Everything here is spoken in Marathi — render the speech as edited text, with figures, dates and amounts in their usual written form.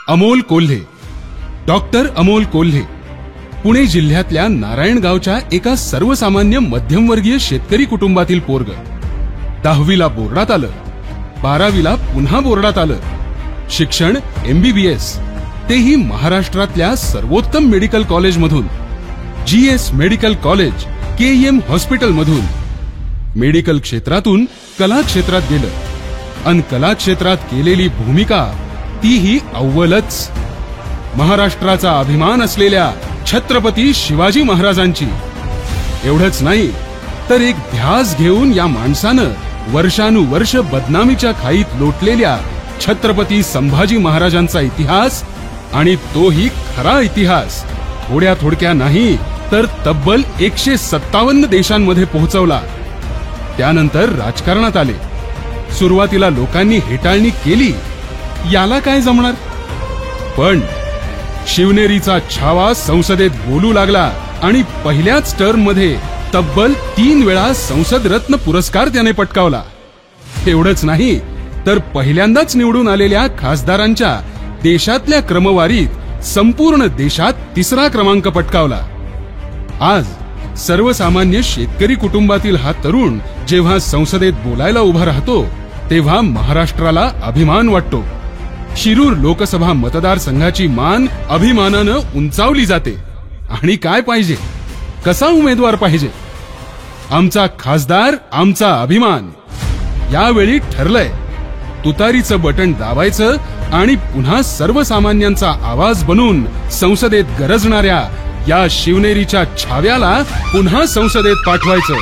अमोल कोल्हे, डॉक्टर अमोल कोल्हे पुणे जिल्ह्यातल्या नारायणगावच्या एका सर्वसामान्य मध्यमवर्गीय शेतकरी कुटुंबातील पोरग. 10वीला बोर्डात आलं, 12वीला पुन्हा बोर्डात आलं. शिक्षण MBBS, तेही महाराष्ट्रातल्या सर्वोत्तम मेडिकल कॉलेजमधून, GS मेडिकल कॉलेज, KEM हॉस्पिटलमधून. मेडिकल क्षेत्रातून कला क्षेत्रात गेलं अन कला क्षेत्रात केलेली भूमिका तीही अव्वलच. महाराष्ट्राचा अभिमान असलेल्या छत्रपती शिवाजी महाराजांची. एवढंच नाही तर एक ध्यास घेऊन या माणसानं वर्षानुवर्ष बदनामीच्या खाईत लोटलेल्या छत्रपती संभाजी महाराजांचा इतिहास, आणि तोही खरा इतिहास, थोड्या थोडक्या नाही तर तब्बल 157 देशांमध्ये पोहोचवला. त्यानंतर राजकारणात आले. सुरुवातीला लोकांनी हेटाळणी केली, याला काय जमणार, पण शिवनेरीचा छावा संसदेत बोलू लागला आणि पहिल्याच टर्म मध्ये तब्बल 3 वेळा संसद रत्न पुरस्कार त्याने पटकावला. एवढंच नाही तर पहिल्यांदाच निवडून आलेल्या खासदारांच्या देशातल्या क्रमवारीत संपूर्ण देशात 3रा क्रमांक पटकावला. आज सर्वसामान्य शेतकरी कुटुंबातील हा तरुण जेव्हा संसदेत बोलायला उभा राहतो तेव्हा महाराष्ट्राला अभिमान वाटतो. शिरूर लोकसभा मतदारसंघाची मान अभिमानानं उंचावली जाते. आणि काय पाहिजे, कसा उमेदवार पाहिजे? आमचा खासदार, आमचा अभिमान. यावेळी ठरलंय, तुतारीचं बटन दाबायचं आणि पुन्हा सर्वसामान्यांचा आवाज बनून संसदेत गरजणाऱ्या या शिवनेरीच्या छाव्याला पुन्हा संसदेत पाठवायचं.